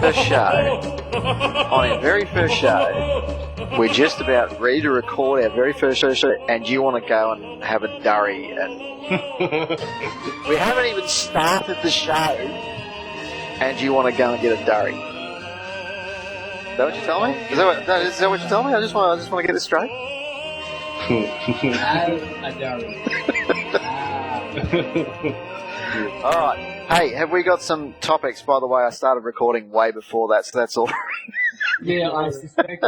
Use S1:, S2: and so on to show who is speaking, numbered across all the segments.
S1: First show, on our very first show, we're just about ready to record our very first show, and you want to go and have a durry, and we haven't even started the show, and you want to go and get a durry. Is that what you tell me? Is that what you tell me? I just want to get this straight.
S2: Have a durry.
S1: All right. Hey, have we got some topics? By the way, I started recording way before that, so that's all.
S2: Yeah, I suspect.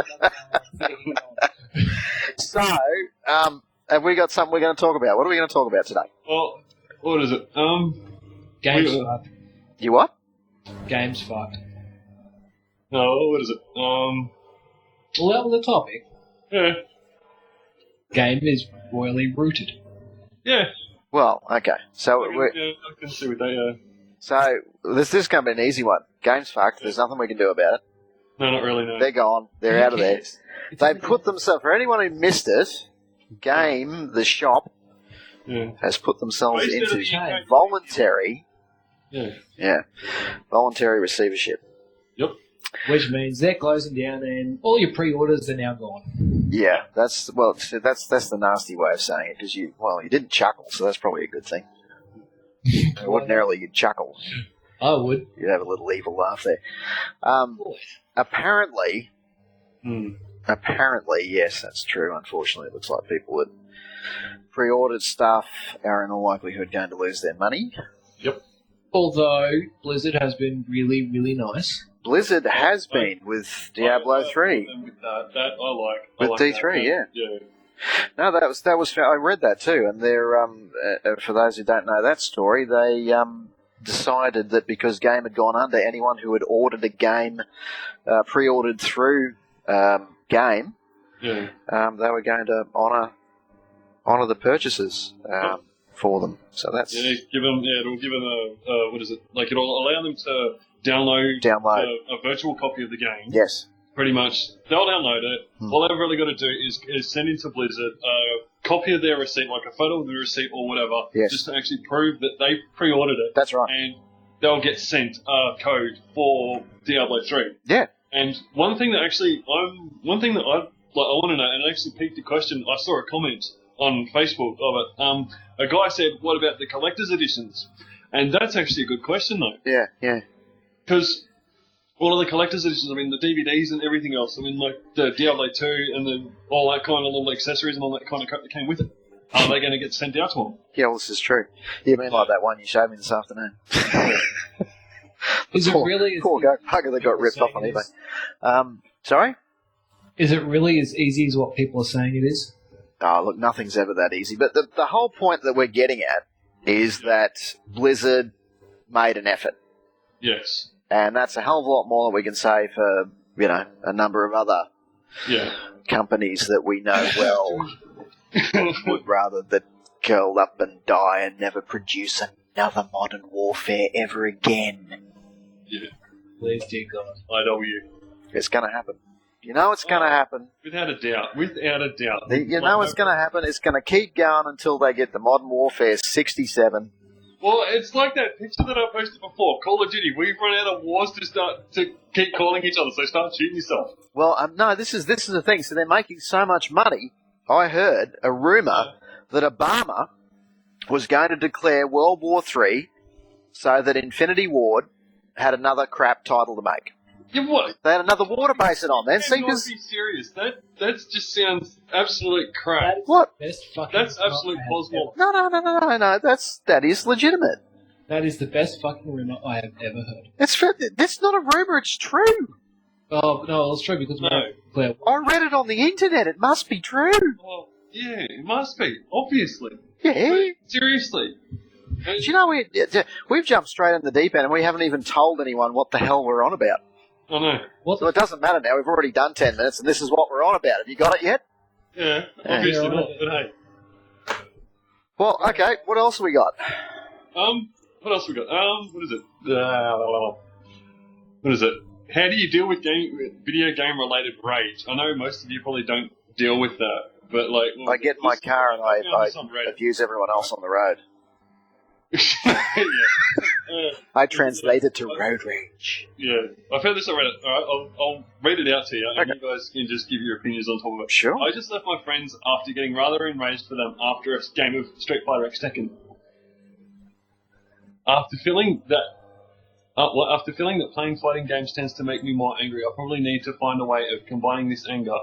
S1: So, have we got something we're going to talk about? What are we going to talk about today?
S3: Well, what is it?
S2: Games fucked.
S1: You what?
S2: Games fucked.
S3: No, what is it?
S2: Well, that was the topic.
S3: Yeah.
S2: Game is royally rooted.
S3: Yeah.
S1: Well, okay. So,
S3: I can see with that, yeah.
S1: So this is going to be an easy one. Game's fucked. There's nothing we can do about it.
S3: No, not really, no.
S1: They're gone. They're out of there.
S2: It's
S1: They put themselves, for anyone who missed it, Game, the shop,
S3: Yeah.
S1: has put themselves
S3: Based out of
S1: into
S3: the UK.
S1: voluntary,
S3: Yeah.
S1: voluntary receivership.
S3: Yep.
S2: Which means they're closing down and all your pre-orders are now gone.
S1: Yeah, that's the nasty way of saying it, because you didn't chuckle, so that's probably a good thing. Ordinarily, you'd chuckle.
S2: I would.
S1: You'd have a little evil laugh there. Apparently, yes, that's true. Unfortunately, it looks like people that pre-ordered stuff are in all likelihood going to lose their money.
S2: Although Blizzard has been really, really nice.
S1: Blizzard has been with Diablo 3.
S3: With that I like.
S1: With
S3: I like
S1: D3,
S3: that.
S1: yeah.
S3: Yeah.
S1: No, that was. I read that too, and they're for those who don't know that story, they decided that because Game had gone under, anyone who had ordered a game, pre-ordered through Game,
S3: Yeah.
S1: they were going to honour the purchases for them. So that's
S3: Yeah, it'll give them a, what is it? Like, it'll allow them to download a virtual copy of the game.
S1: Yes.
S3: Pretty much. They'll download it. All they've really got to do is send into Blizzard a copy of their receipt, like a photo of the receipt or whatever,
S1: Yes.
S3: just to actually prove that they pre-ordered it.
S1: That's right.
S3: And they'll get sent a code for Diablo 3.
S1: Yeah.
S3: And one thing that I want to know, and it actually piqued the question, I saw a comment on Facebook of it. A guy said, "What about the collector's editions?" And that's actually a good question, though.
S1: Yeah.
S3: Because all of the collector's editions, I mean, the DVDs and everything else, I mean, like the Diablo 2 and then all that kind of little accessories and all that kind of crap that came with it, are they going to get sent out to them?
S1: Yeah, well, this is true. You mean like that one you showed me this afternoon?
S2: Is it really?
S1: Poor bugger that got ripped off on eBay. Sorry?
S2: Is it really as easy as what people are saying it is?
S1: Oh, look, nothing's ever that easy. But the whole point that we're getting at is that Blizzard made an effort.
S3: Yes.
S1: And that's a hell of a lot more than we can say for, a number of other companies that we know well would rather that curl up and die and never produce another Modern Warfare ever again.
S3: Yeah.
S2: Please, dear God.
S3: IW.
S1: It's going to happen. You know it's going to happen.
S3: Without a doubt. Without a doubt.
S1: You know it's going to happen. It's going to keep going until they get the Modern Warfare 67.
S3: Well, it's like that picture that I posted before. Call of Duty. We've run out of wars to keep calling each other, so start shooting yourself.
S1: Well, no, this is the thing. So they're making so much money. I heard a rumour that Obama was going to declare World War III so that Infinity Ward had another crap title to make.
S3: Yeah, what?
S1: They had another war to base it on. Then,
S3: You cannot be serious. That just sounds absolute crap.
S1: What?
S2: Best fucking.
S3: That's absolute cosmos.
S1: No. That is legitimate.
S2: That is the best fucking rumor I have ever heard.
S1: That's not a rumor. It's true.
S2: Oh no, it's true because Claire.
S1: I read it on the internet. It must be true.
S3: Well, yeah, it must be. Obviously.
S1: Yeah.
S3: But seriously.
S1: Do you know we've jumped straight in the deep end and we haven't even told anyone what the hell we're on about.
S3: I know.
S1: So it doesn't matter now. We've already done 10 minutes and this is what we're on about. Have you got it yet?
S3: Yeah, obviously not. But hey.
S1: Well, okay. What else have we got?
S3: What else we got? What is it? What is it? how do you deal with video game related rage? I know most of you probably don't deal with that, but like,
S1: I get in my car and I
S3: found this on Reddit.
S1: abuse everyone else on the road.
S3: Yeah.
S1: I translate it to road rage.
S3: Yeah, I found this on Reddit. All right, I'll read it out to you, and
S1: Okay.
S3: you guys can just give your opinions on top of it.
S1: Sure.
S3: I just left my friends after getting rather enraged for them after a game of Street Fighter X Tekken. After feeling that playing fighting games tends to make me more angry, I probably need to find a way of combating this anger.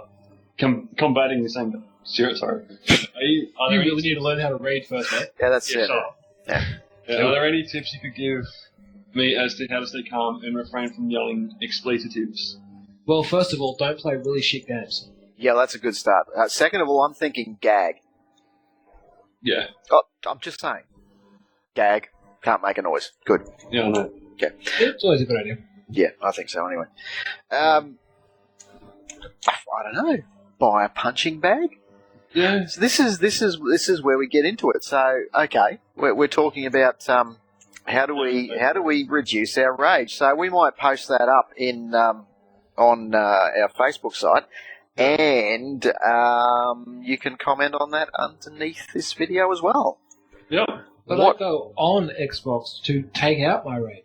S3: Sorry.
S2: You really need to learn how to read first, mate.
S1: Yeah, that's
S3: Yeah,
S1: it.
S3: sure.
S1: Yeah.
S3: Are there any tips you could give me as to how to stay calm and refrain from yelling expletives?
S2: Well, first of all, don't play really shit games.
S1: Yeah, that's a good start. Second of all, I'm thinking gag.
S3: Yeah,
S1: Oh, I'm just saying. Gag. Can't make a noise. Good.
S3: yeah, I know.
S2: It's always a good idea.
S1: Yeah, I think so anyway. I don't know. Buy a punching bag?
S3: Yeah,
S1: So this is where we get into it. So okay, we're talking about how do we reduce our rage? So we might post that up in on our Facebook site, and you can comment on that underneath this video as well.
S3: yeah.
S2: But
S1: What-
S2: I go on Xbox to take out my rage.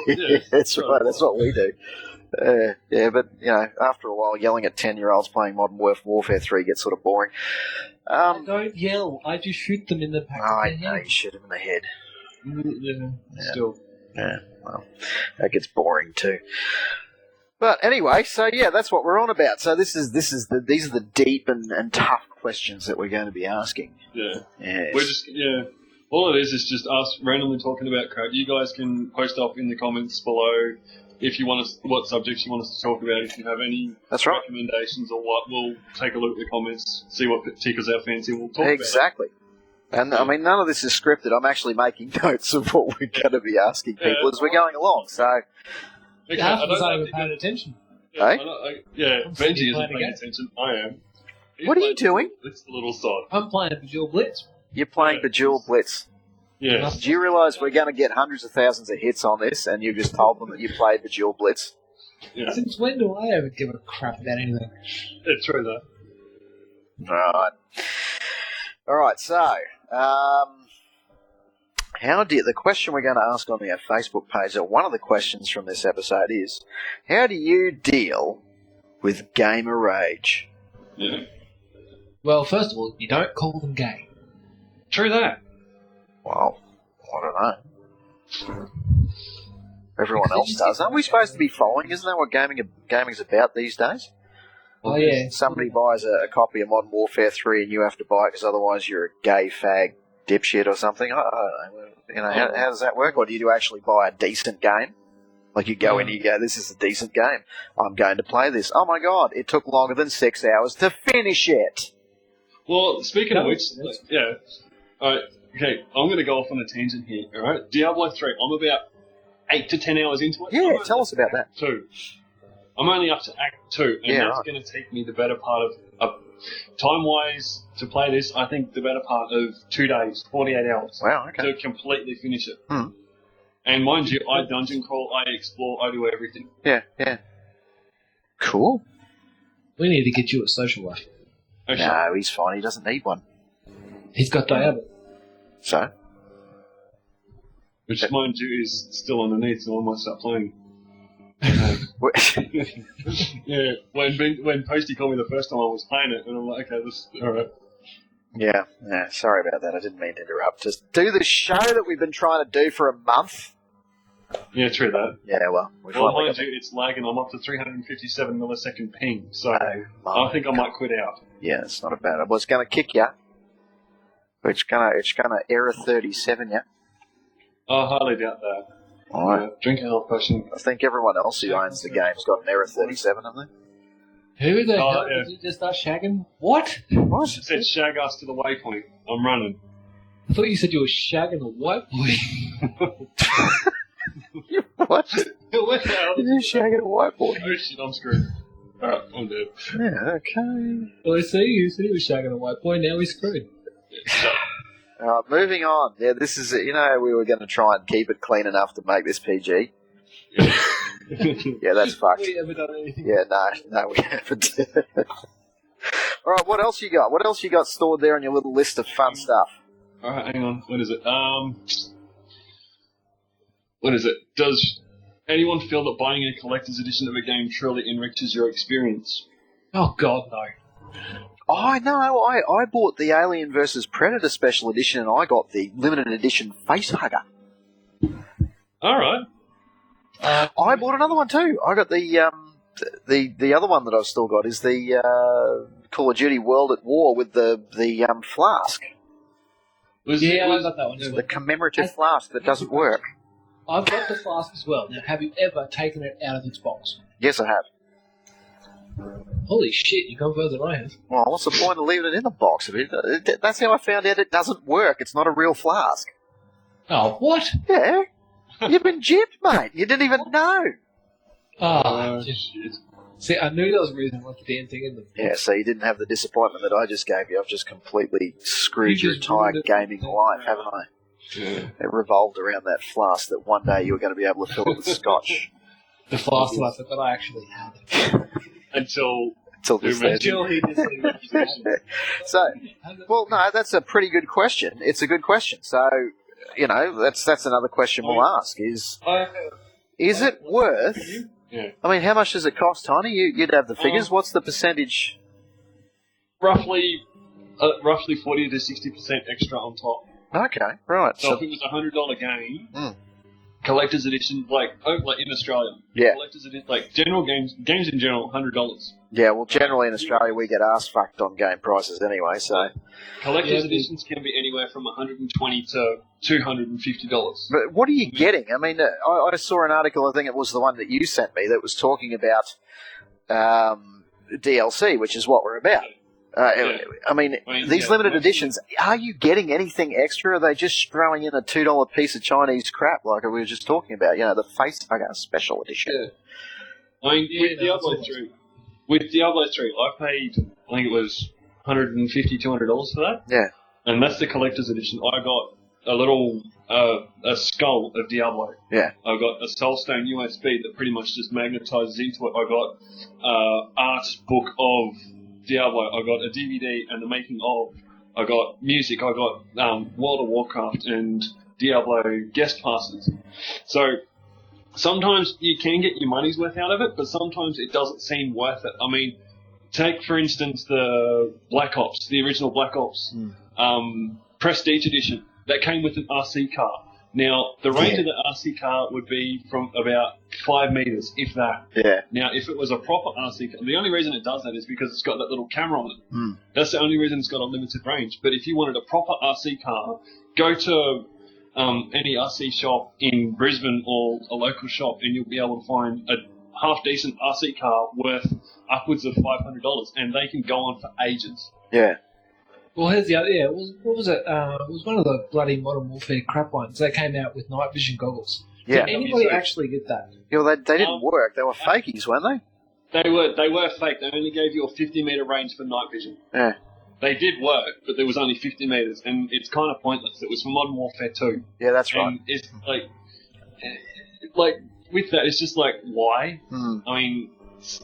S3: Yeah.
S1: That's right. That's what we do. Yeah, but after a while, yelling at 10-year-olds playing Modern Warfare 3 gets sort of boring.
S2: I don't yell. I just shoot them in the back
S1: I
S2: of the
S1: know
S2: head.
S1: you shoot him in the head.
S2: Yeah, still.
S1: Yeah, well, that gets boring too. But anyway, so yeah, that's what we're on about. So these are the deep and tough questions that we're going to be asking.
S3: Yeah.
S1: Yes.
S3: We're just, all it is just us randomly talking about crap. You guys can post up in the comments below if you want us, what subjects you want us to talk about. If you have any
S1: That's right.
S3: recommendations or what, we'll take a look at the comments, see what tickles our fancy, we'll talk
S1: Exactly. And I mean, none of this is scripted. I'm actually making notes of what we're going to be asking people
S3: Yeah.
S1: as we're going along. So
S3: about it. Okay,
S2: Half
S3: I
S2: of us
S3: don't
S2: aren't
S3: have
S2: even
S3: to
S2: paying
S3: get
S2: attention.
S3: Yeah,
S1: Hey?
S2: I'm
S3: Benji
S2: sitting
S3: isn't
S2: playing
S3: paying
S2: again.
S3: attention. I am. He's
S1: What are you
S3: playing-
S1: doing?
S3: It's the little sod.
S2: I'm playing Bejeweled Blitz.
S1: you're playing
S3: Yeah.
S1: Bejeweled Blitz.
S3: Yeah.
S1: Do you realise we're going to get hundreds of thousands of hits on this, and you just told them that you played Bejeweled Blitz?
S3: Yeah.
S2: Since when do I ever give a crap about anything?
S3: It's true though.
S1: Right. All right. So, the question we're going to ask on our Facebook page, or one of the questions from this episode is, how do you deal with gamer rage?
S3: Yeah.
S2: Well, first of all, you don't call them gay.
S3: True that.
S1: Well, I don't know. Everyone
S2: Because
S1: else
S2: you just
S1: does.
S2: get-
S1: Aren't we supposed to be following? Isn't that what gaming's about these days?
S2: Oh, yeah.
S1: Somebody buys a copy of Modern Warfare 3 and you have to buy it because otherwise you're a gay fag dipshit or something. I don't know. How does that work? Or do you actually buy a decent game? Like you go in and you go, this is a decent game. I'm going to play this. Oh my god, it took longer than 6 hours to finish it.
S3: Well, speaking of
S2: No,
S3: which,
S2: that's-
S3: yeah. Alright, okay, I'm going to go off on a tangent here, alright? Diablo 3, I'm about 8 to 10 hours into it.
S1: Yeah, tell us about that.
S3: 2. I'm only up to Act 2, and
S1: Yeah,
S3: that's
S1: right.
S3: going to take me the better part of time-wise, to play this, I think the better part of 2 days, 48 hours,
S1: Wow, okay.
S3: to completely finish it.
S1: Hmm.
S3: And mind you, I dungeon crawl, I explore, I do everything.
S1: Yeah. Cool.
S2: We need to get you a social life.
S3: Actually,
S1: No, he's fine. He doesn't need one.
S2: He's got Diablo.
S1: So?
S3: which, mind you, is still underneath, so I might start playing. Yeah, when Posty called me the first time, I was playing it, and I'm like, okay, this alright.
S1: Yeah, sorry about that. I didn't mean to interrupt. Just do the show that we've been trying to do for a month.
S3: Yeah, true that.
S1: Yeah, well, we
S3: Well,
S1: finally
S3: mind you, it's lagging. I'm up to 357 millisecond ping, so
S1: got
S3: I think I might quit out.
S1: Yeah, it's not a bad. Well, it's going to kick you. It's gonna error 37 you.
S3: I highly doubt that.
S1: All right.
S3: Drink a health potion.
S1: I think everyone else who owns the game's got an error 37, haven't
S2: Who the
S3: Oh,
S2: hell
S3: yeah.
S2: did you just start shagging? What?
S1: they? What?
S3: It said shag us to the waypoint. I'm running.
S2: I thought you said you were shagging a white boy.
S1: What?
S3: What the hell?
S1: You're shagging a white boy.
S3: Oh shit, I'm screwed. Alright, I'm dead.
S1: Yeah, okay.
S2: Well, I see you said he was shagging a white boy, now he's screwed.
S1: Moving on. Yeah, this is, we were going to try and keep it clean enough to make this PG. Yeah, that's fucked.
S2: We ever done anything?
S1: Yeah, no, we haven't. All right, what else you got? What else you got stored there on your little list of fun stuff?
S3: All right, hang on. What is it? What is it? Does anyone feel that buying a collector's edition of a game truly enriches your experience?
S2: Oh God, no.
S1: Oh, no, I bought the Alien vs. Predator special edition and I got the limited edition Facehugger.
S3: All right.
S1: I bought another one too. I got the other one that I've still got is the Call of Duty World at War with the flask.
S2: I got that one as well.
S1: The commemorative flask that doesn't work.
S2: I've got the flask as well. Now, have you ever taken it out of its box?
S1: Yes, I have.
S2: Holy shit, you've gone further than I have.
S1: Well, what's the point of leaving it in the box? That's how I found out it doesn't work. It's not a real flask.
S2: Oh, what?
S1: Yeah. You've been gypped, mate. You didn't even know.
S2: See, I knew there was a reason I left the damn thing in the box.
S1: Yeah, so you didn't have the disappointment that I just gave you. I've just completely screwed
S2: You
S1: your
S2: just
S1: entire
S2: ruined it.
S1: gaming life, haven't I?
S3: Yeah.
S1: It revolved around that flask that one day you were going to be able to fill it with scotch.
S2: The flask that I forgot I actually had it.
S3: Until
S1: This
S3: We
S1: day.
S2: Until he just
S1: So, well, no, that's a pretty good question. It's a good question. So, that's another question we'll ask: is it worth?
S3: Yeah.
S1: I mean, how much does it cost, Tiny? You'd have the figures. What's the percentage?
S3: roughly 40 to 60% extra on top.
S1: Okay, right.
S3: So if it was a $100 game,
S1: Mm.
S3: collector's edition, like in Australia,
S1: Yeah.
S3: collector's edition, like general games in general, $100.
S1: Yeah, well, generally in Australia we get ass fucked on game prices anyway. So,
S3: Collector's
S2: Yeah,
S3: editions can be anywhere from $120 to $250.
S1: but what are you getting? I mean, I saw an article. I think it was the one that you sent me that was talking about DLC, which is what we're about. I mean, these limited editions, are you getting anything extra? Or are they just throwing in a $2 piece of Chinese crap like we were just talking about? The Facehugger special edition.
S3: Yeah. I mean, with Diablo 3, I paid, I think it was $150, $200 for that.
S1: Yeah.
S3: And that's the collector's edition. I got a little, a skull of Diablo.
S1: Yeah.
S3: I got a Soulstone USB that pretty much just magnetizes into it. I got art book of Diablo. I got a DVD and the making of. I got music. I got World of Warcraft and Diablo guest passes. So sometimes you can get your money's worth out of it, but sometimes it doesn't seem worth it. I mean, take for instance the Black Ops, the original Black Ops, Prestige Edition. That came with an RC car. Now, the range of the RC car would be from about 5 meters, if that.
S1: Yeah.
S3: Now, if it was a proper RC car, the only reason it does that is because it's got that little camera on it.
S1: Mm.
S3: That's the only reason it's got a limited range. But if you wanted a proper RC car, go to any RC shop in Brisbane or a local shop and you'll be able to find a half-decent RC car worth upwards of $500, and they can go on for ages.
S1: Yeah.
S2: Well, here's the other. Yeah, what was it? It was one of the bloody Modern Warfare crap ones. They came out with night vision goggles.
S1: Yeah.
S2: Did anybody actually get that?
S1: They didn't work. They were fakies, weren't they?
S3: They were fake. They only gave you a 50-meter range for night vision.
S1: Yeah.
S3: They did work, but there was only 50 meters, and it's kind of pointless. It was for Modern Warfare 2.
S1: Yeah, that's right.
S3: And it's like with that, it's just like, why?
S1: Mm.
S3: I mean,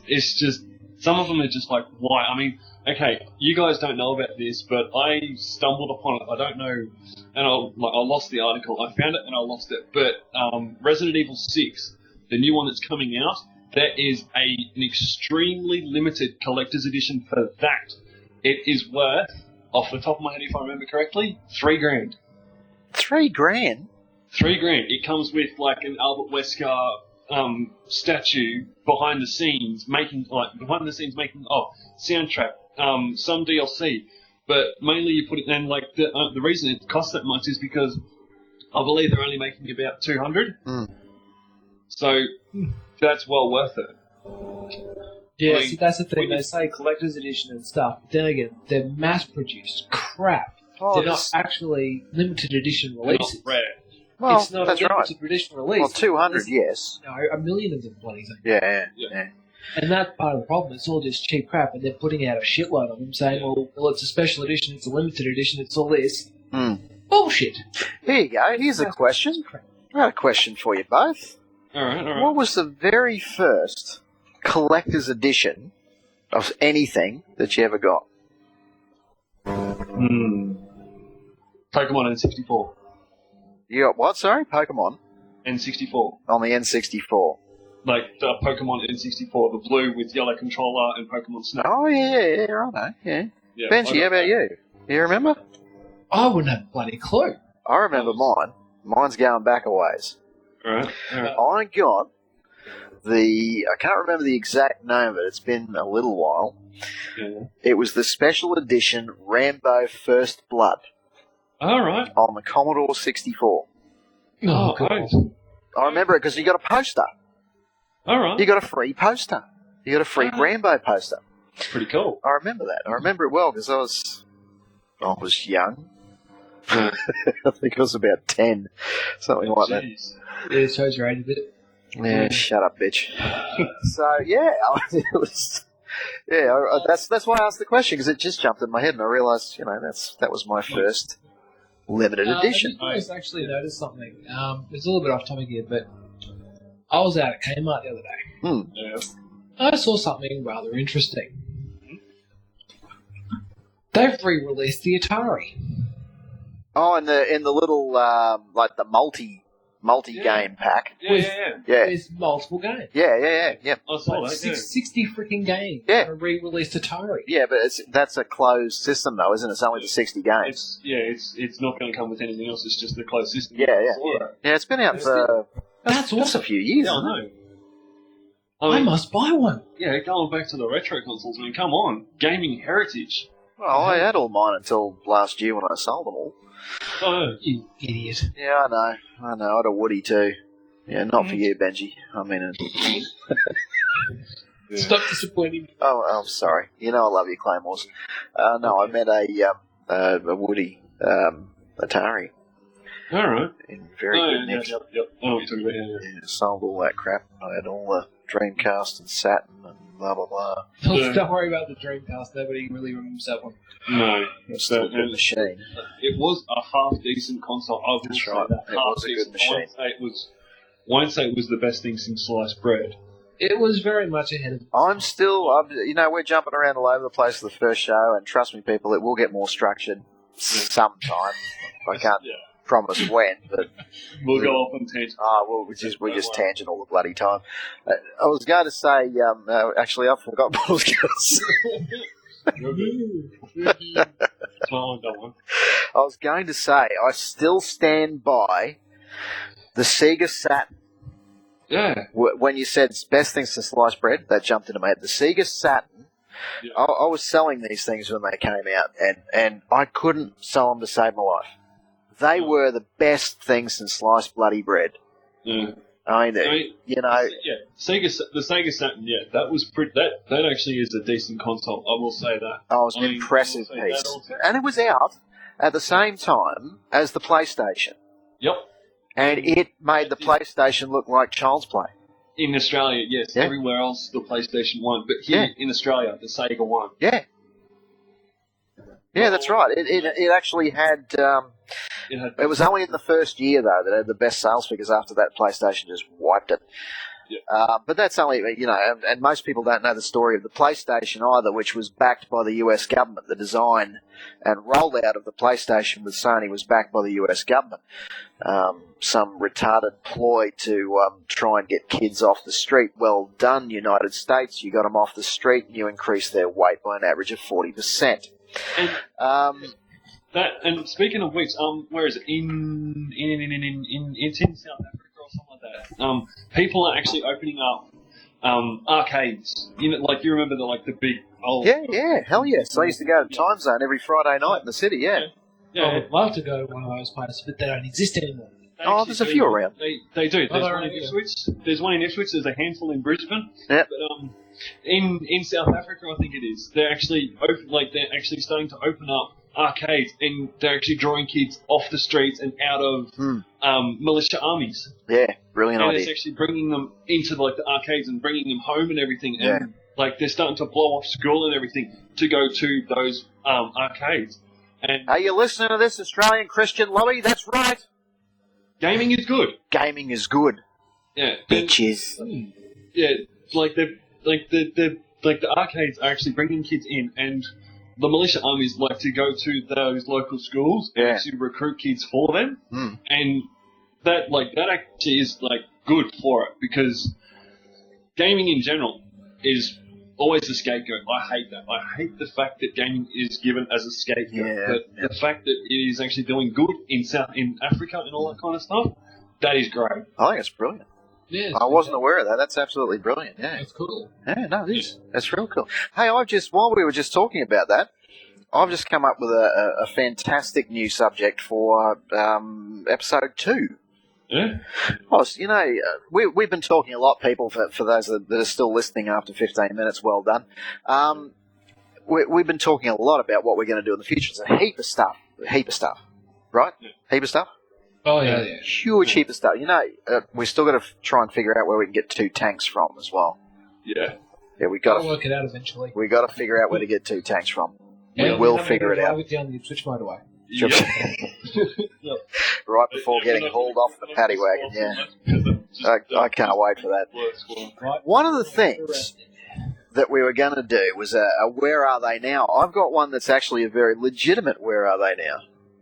S3: it's just, some of them are just like, why? I mean, okay, you guys don't know about this, but I stumbled upon it. I don't know, and I lost the article. I found it and I lost it. But Resident Evil 6, the new one that's coming out, that is an extremely limited collector's edition for that. It is worth, off the top of my head, if I remember correctly, $3,000.
S1: $3,000?
S3: $3,000. It comes with like an Albert Wesker statue behind the scenes making soundtrack, some DLC, but mainly you put it in like the reason it costs that much is because I believe they're only making about 200.
S1: Mm.
S3: So that's well worth it.
S2: Yeah,
S3: I mean,
S2: see, that's the thing. They say collector's edition and stuff, but then again, they're mass-produced crap.
S1: Oh,
S2: they're not actually limited edition
S3: They're not
S2: releases.
S3: rare.
S1: Well,
S2: It's not
S1: that's
S2: a
S1: right.
S2: limited edition release.
S1: Well, 200,
S2: There's,
S1: yes.
S2: No, a million of them bloody things.
S1: Yeah.
S2: And that's part of the problem. It's all just cheap crap, and they're putting out a shitload of them saying, well, it's a special edition, it's a limited edition, it's all this.
S1: Mm.
S2: Bullshit.
S1: Here you go. Here's a question. I got a question for you both.
S3: All right.
S1: What was the very first collector's edition of anything that you ever got?
S3: Pokemon N64.
S1: You got what? Sorry, Pokemon
S3: N64.
S1: on the N64.
S3: Like the Pokemon N64, the blue with yellow controller and Pokemon Snap.
S1: Oh yeah, right. Yeah.
S3: Yeah,
S1: Benji, how about you? You remember?
S2: I wouldn't have a bloody clue.
S1: I remember mine. Mine's going back a ways.
S3: All right.
S1: I got I can't remember the exact name of it. It's been a little while.
S3: Yeah.
S1: It was the special edition Rambo First Blood
S3: All right.
S1: on the Commodore 64.
S2: Oh,
S3: Oh,
S2: cool.
S1: I remember it because you got a poster.
S3: all right.
S1: You got a free poster. You got a free Rambo poster.
S3: Pretty cool.
S1: I remember that. I remember it well because I was young. I think I was about 10, something like that.
S3: Jeez.
S2: Yeah, it shows your age a bit.
S1: Yeah, shut up, bitch. So yeah, it was. Yeah, that's why I asked the question because it just jumped in my head and I realised, that was my first limited edition.
S2: I just actually noticed something. It's a little bit off topic here, but I was out at Kmart the other day.
S3: Yeah.
S2: I saw something rather interesting. They've re-released the Atari.
S1: Oh, in the little like the multi game pack.
S3: Yeah.
S2: There's multiple games.
S1: Yeah.
S3: I saw
S2: Like
S3: that. Yeah.
S2: 60 freaking games.
S1: Yeah.
S2: On a re-released Atari.
S1: Yeah, but that's a closed system though, isn't it? It's only the 60 games.
S3: It's not going to come with anything else. It's just the closed system.
S1: Yeah. Yeah, it's been out
S3: That's
S1: for
S2: That's
S1: a
S2: awesome.
S1: few years.
S3: Yeah, I
S1: Isn't it?
S3: know.
S2: I must buy one.
S3: Yeah, going back to the retro consoles. I mean, come on, gaming heritage.
S1: Well, I had all mine until last year when I sold them all.
S3: Oh,
S2: You idiot.
S1: Yeah, I know. I had a Woody too. Yeah, not for you, Benji. I mean,
S3: yeah.
S2: Stop disappointing me.
S1: oh, I'm sorry. I love you, Claymores. No, I meant a Woody Atari
S3: All right.
S1: in very
S3: Oh,
S1: good
S3: yeah,
S1: nick.
S3: yep. Oh, what you're talking about, yeah.
S1: Yeah, sold all that crap. I had all the Dreamcast and Saturn and blah blah blah.
S3: Yeah.
S2: Don't worry about the Dreamcast. Nobody really remembers that one.
S3: No,
S1: It's still a good machine.
S3: it was a half decent console. I will
S1: That's
S3: say
S1: right.
S3: that.
S1: It was a good
S3: Half-decent.
S1: machine.
S3: Won't say it was the best thing since sliced bread.
S2: It was very much ahead of.
S1: I'm we're jumping around all over the place for the first show, and trust me, people, it will get more structured sometime. I can't
S3: Yeah.
S1: promise when, but
S3: We'll go off on tangent.
S1: we just tangent all the bloody time. I was going to say, actually, I forgot what I was going to say.
S3: Smile, that one.
S1: I was going to say, I still stand by the Sega Saturn.
S3: Yeah.
S1: When you said best things to sliced bread, that jumped into my head. The Sega Saturn.
S3: Yeah.
S1: I was selling these things when they came out, and I couldn't sell them to save my life. They were the best things since sliced bloody bread.
S3: Yeah.
S1: I mean,
S3: yeah. The Sega Saturn, yeah, that was that actually is a decent console. I will say that.
S1: it was an impressive
S3: I will say
S1: piece.
S3: that also.
S1: And it was out at the same time as the PlayStation.
S3: Yep.
S1: And it made the PlayStation look like child's play.
S3: In Australia, yes.
S1: Yeah.
S3: Everywhere else, the PlayStation won, but here in Australia, the Sega won.
S1: Yeah. Yeah, that's right. It actually had... It was only in the first year, though, that it had the best sales figures. After that, PlayStation just wiped it.
S3: Yeah.
S1: But that's only, and most people don't know the story of the PlayStation either, which was backed by the US government. The design and rollout of the PlayStation with Sony was backed by the US government. Some retarded ploy to try and get kids off the street. Well done, United States. You got them off the street and you increased their weight by an average of 40%.
S3: And speaking of which, where is it? It's in South Africa or something like that. People are actually opening up arcades. Like you remember the big old.
S1: Yeah, hell yes. I used to go to Time Zone every Friday night in the city. Yeah.
S2: I would love to go to one of those places, but they don't exist anymore.
S3: They
S1: Oh,
S3: actually
S1: there's a
S3: do.
S1: few around.
S3: They do. There's
S2: Oh,
S3: one in
S2: yeah.
S3: Ipswich. There's one in Ipswich. There's a handful in Brisbane.
S1: Yep.
S3: But in South Africa, I think it is. They're actually they're actually starting to open up arcades, and they're actually drawing kids off the streets and out of militia armies.
S1: Yeah, brilliant
S3: And
S1: idea.
S3: it's actually bringing them into the arcades and bringing them home and everything.
S1: Yeah.
S3: And they're starting to blow off school and everything to go to those arcades. And
S1: Are you listening to this, Australian Christian lobby? That's right.
S3: gaming is good.
S1: Gaming is good.
S3: Yeah. And,
S1: Bitches.
S3: yeah, the arcades are actually bringing kids in, and the militia armies like to go to those local schools and
S1: Yeah.
S3: actually recruit kids for them,
S1: Mm.
S3: and that actually is good for it, because gaming in general is always the scapegoat. I hate that. I hate the fact that gaming is given as a scapegoat.
S1: Yeah,
S3: But the fact that it is actually doing good in Africa and all that kind of stuff, that is great.
S1: I think it's brilliant.
S2: Yeah,
S1: I wasn't aware of that. That's absolutely brilliant. Yeah.
S2: That's cool.
S1: Yeah, no, it is. That's real cool. Hey, while we were just talking about that, I've just come up with a fantastic new subject for episode 2.
S3: Yeah.
S1: Well, we've been talking a lot, people, for those that are still listening after 15 minutes, well done. We've been talking a lot about what we're going to do in the future. It's a heap of stuff, right?
S3: Yeah.
S1: Heap of stuff?
S2: Oh, yeah.
S1: Huge heap of stuff. We've still got to try and figure out where we can get 2 tanks from as well.
S3: Yeah.
S1: Yeah, we
S2: I'll
S1: got
S2: work it out eventually.
S1: to figure out where to get 2 tanks from.
S2: Yeah,
S1: we will
S2: I'm
S1: figure it
S2: gonna
S1: out.
S2: drive it down the Ipswich motorway.
S3: Yeah.
S1: Right before getting hauled off the paddy wagon, yeah. I can't wait for that.
S2: Right.
S1: One of the things that we were going to do was a where are they now? I've got one that's actually a very legitimate where are they now.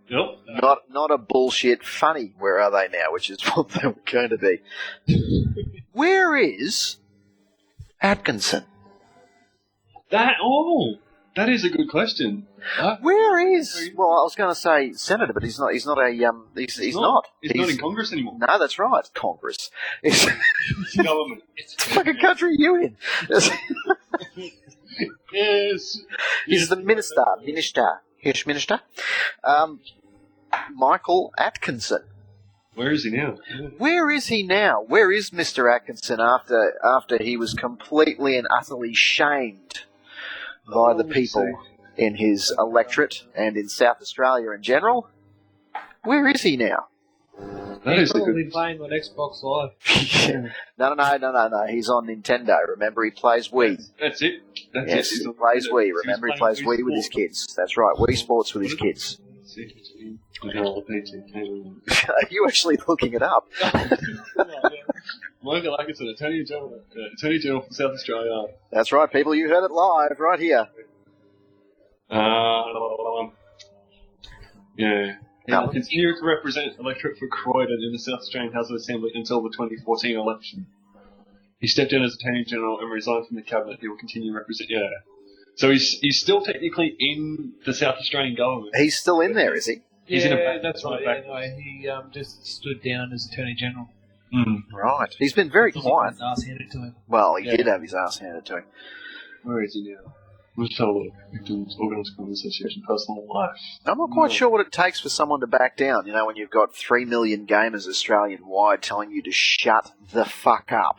S3: Yep.
S1: Not a bullshit funny where are they now, which is what they were going to be. Where is Atkinson?
S3: That is a good question.
S1: Where is? Well, I was going to say senator, but he's not. He's not a. He's not.
S3: He's not in Congress anymore.
S1: No, that's right. Congress. It's
S3: It's government.
S1: the fucking country are you in?
S3: Yes.
S1: He's the minister. He's minister. Michael Atkinson.
S3: Where is he now?
S1: Where is he now? Where is Mr. Atkinson after he was completely and utterly shamed by the people in his electorate and in South Australia in general? Where is he now?
S3: That
S2: He's
S3: is a
S2: probably
S3: good.
S2: playing on Xbox Live.
S1: No. He's on Nintendo. Remember, he plays Wii.
S3: That's it. That's
S1: Yes,
S3: it.
S1: he plays Wii. Remember, he plays Wii with his kids. That's right, Wii Sports with his kids. Are you actually looking it up?
S3: Michael Atkinson, Attorney General for South Australia.
S1: That's right, people. You heard it live right here.
S3: Yeah. He
S1: No.
S3: will continue to represent electorate for Croydon in the South Australian House of Assembly until the 2014 election. He stepped down as Attorney General and resigned from the cabinet. He will continue to represent. Yeah. So he's still technically in the South Australian government.
S1: He's still in there, is he?
S3: He's
S2: yeah,
S3: in a back-
S2: that's
S3: on
S2: right.
S3: a back-
S2: Yeah, no, he just stood down as Attorney General.
S1: Right. He's been very quiet.
S2: His ass handed to him.
S1: Well, he
S3: Yeah.
S1: did have his ass handed to him.
S3: Where is he now? Let's have a look. Victims Organised Crime Association, personal life.
S1: I'm not quite sure what it takes for someone to back down, when you've got 3 million gamers Australian-wide telling you to shut the fuck up.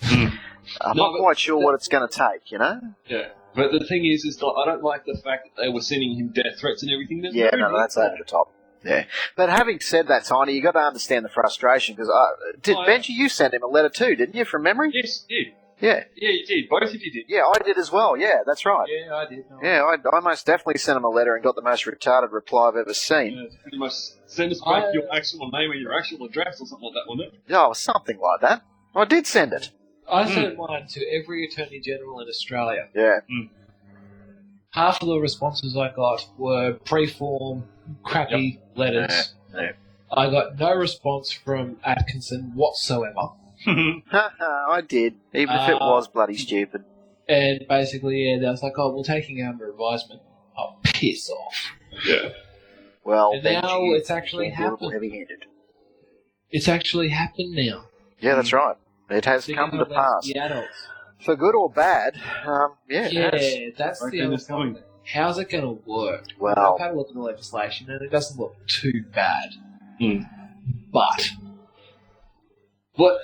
S1: I'm
S3: No,
S1: not
S3: but
S1: quite sure what it's going to take,
S3: Yeah. But the thing is that I don't like the fact that they were sending him death threats and everything. There's
S1: Yeah,
S3: no
S1: no, that's
S3: need
S1: over the top. Yeah. But having said that, Tiny, you got to understand the frustration, because Benji, you sent him a letter too, didn't you, from memory?
S3: Yes, you did.
S1: Yeah.
S3: Yeah, you did. Both of you did.
S1: Yeah, I did as well. Yeah, that's right.
S2: Yeah, I did. No.
S1: Yeah, I most definitely sent him a letter and got the most retarded reply I've ever seen.
S3: Yeah, you must send us back your actual name and your actual address or something like that, wasn't it?
S1: Oh, something like that. I did send it.
S2: I sent mine to every Attorney General in Australia.
S1: Yeah.
S2: Half of the responses I got were pre-form, crappy letters.
S1: Yeah.
S2: I got no response from Atkinson whatsoever.
S1: I did, even if it was bloody stupid.
S2: And basically, yeah, they was like, "Oh, we're taking it under advisement." Oh, piss off!
S3: Yeah.
S1: Well,
S2: And
S1: Benji,
S2: now it's actually
S1: you're a little
S2: happened.
S1: heavy-handed.
S2: It's actually happened now.
S1: Yeah, that's right. It has
S2: So
S1: come
S2: you
S1: to
S2: know,
S1: pass.
S2: The adults.
S1: For good or bad, yeah, it has.
S2: Yeah, that's
S3: Okay,
S2: the other
S3: it's coming.
S2: thing. How's it going to work?
S1: Well-
S2: I've had a look at the legislation, and it doesn't look too bad.
S3: Hmm.
S2: But
S3: What?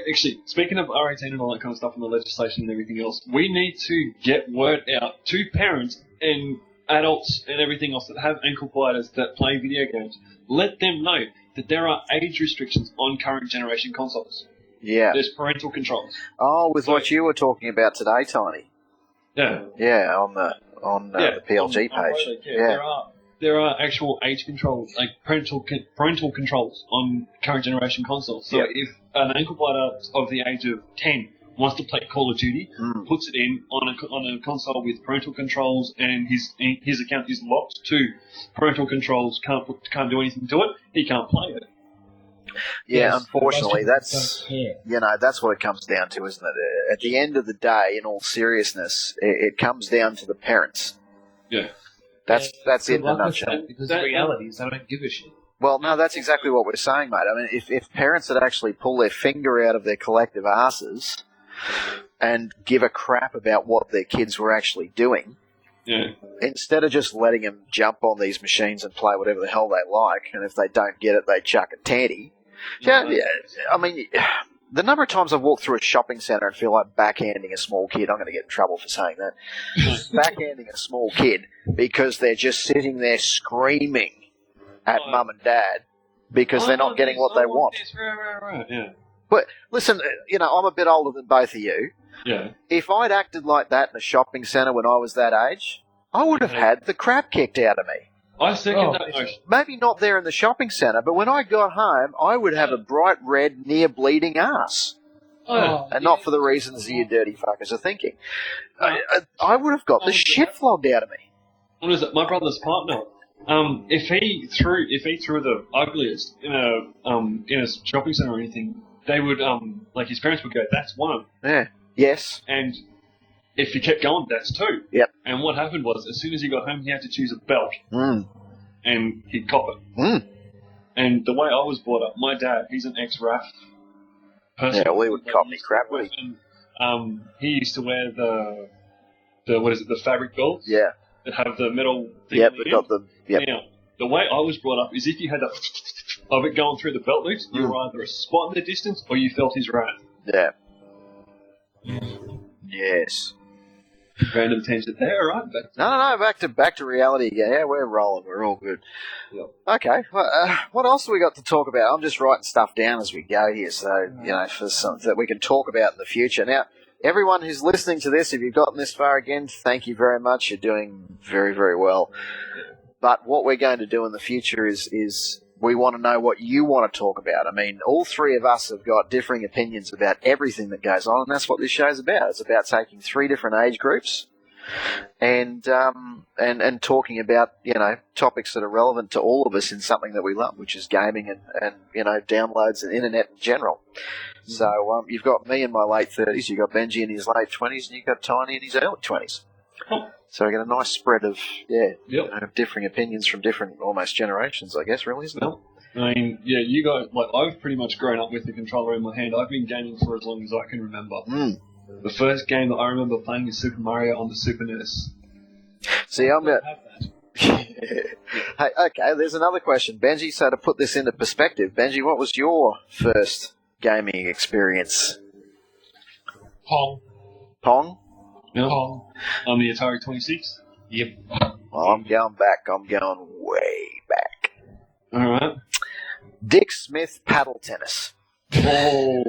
S3: Actually, speaking of R18 and all that kind of stuff and the legislation and everything else, we need to get word out to parents and adults and everything else that have ankle biters that play video games. Let them know that there are age restrictions on current generation consoles.
S1: Yeah.
S3: There's parental controls.
S1: Oh, with what you were talking about today, Tiny.
S3: Yeah.
S1: Yeah, on the PLG
S3: on
S1: page.
S3: Rogue,
S1: Yeah.
S3: there are actual age controls, like parental controls on current generation consoles. So
S1: Yep.
S3: if an ankle biter of the age of 10 wants to play Call of Duty, puts it in on a console with parental controls, and his account is locked to parental controls, can't do anything to it, he can't play it.
S1: Yeah,
S2: Yes,
S1: unfortunately,
S2: most
S1: that's
S2: people don't care.
S1: that's what it comes down to, isn't it? At the end of the day, in all seriousness, it comes down to the parents.
S3: Yeah.
S1: That's it
S2: Good
S1: in a
S2: luck with
S1: nutshell.
S2: that, because
S3: That-
S2: the reality is they don't give a shit.
S1: Well, no, that's exactly what we're saying, mate. I mean, if parents had actually pull their finger out of their collective asses and give a crap about what their kids were actually doing,
S3: Yeah.
S1: instead of just letting them jump on these machines and play whatever the hell they like, and if they don't get it, they chuck a tanty. Yeah, I mean, the number of times I've walked through a shopping centre and feel like backhanding a small kid, I'm going to get in trouble for saying that, backhanding a small kid because they're just sitting there screaming at mum and dad because they're not getting what they want.
S3: Right. Yeah.
S1: But listen, I'm a bit older than both of you.
S3: Yeah.
S1: If I'd acted like that in a shopping centre when I was that age, I would have had the crap kicked out of me.
S3: I second
S2: Oh,
S3: that notion.
S1: Maybe not there in the shopping centre, but when I got home, I would have a bright red, near bleeding ass.
S2: Oh,
S1: And not for the reasons that you dirty fuckers are thinking. I would have got the shit flogged out of me.
S3: What is it? My brother's partner. If he threw the ugliest in a shopping centre or anything, they would like his parents would go, "That's one,"
S1: Yeah. Yes.
S3: and if he kept going, "That's two."
S1: Yep.
S3: And what happened was, as soon as he got home, he had to choose a belt,
S1: Mm.
S3: and he'd cop it.
S1: Mm.
S3: And the way I was brought up, my dad, he's an ex-RAF person.
S1: Yeah, we would cop me crap, would he?
S3: And, he used to wear the the fabric belts
S1: Yeah.
S3: that have the metal thing
S1: Yep.
S3: on
S1: We
S3: the
S1: got
S3: end.
S1: the. Yep.
S3: Now, the way I was brought up is if you had of it going through the belt loops, you were either a spot in the distance or you felt his wrath.
S1: Yeah. Yes.
S3: Random tangent there, right? But
S1: No. Back to reality again. Yeah, we're rolling. We're all good.
S3: Yep.
S1: Okay. Well, what else have we got to talk about? I'm just writing stuff down as we go here, so for something that we can talk about in the future. Now, everyone who's listening to this, if you've gotten this far again, thank you very much. You're doing very, very well. But what we're going to do in the future is we want to know what you want to talk about. I mean, all three of us have got differing opinions about everything that goes on, and that's what this show's about. It's about taking three different age groups and talking about topics that are relevant to all of us in something that we love, which is gaming and downloads and internet in general. So you've got me in my late 30s, you've got Benji in his late 20s, and you've got Tiny in his early 20s. So we get a nice spread of differing opinions from different almost generations, I guess, really, isn't it?
S3: I mean, yeah, you guys, I've pretty much grown up with the controller in my hand. I've been gaming for as long as I can remember.
S1: Mm.
S3: The first game that I remember playing is Super Mario on the Super E NES.
S1: See, I'm
S2: Don't
S1: a,
S2: have that.
S1: Hey, okay, there's another question. Benji, so to put this into perspective, Benji, what was your first gaming experience?
S2: Pong.
S1: Pong?
S3: Yeah.
S2: Pong.
S3: On the Atari 26.
S2: Yep.
S1: Well, I'm going back. I'm going way back.
S3: All right.
S1: Dick Smith paddle tennis.
S3: Oh.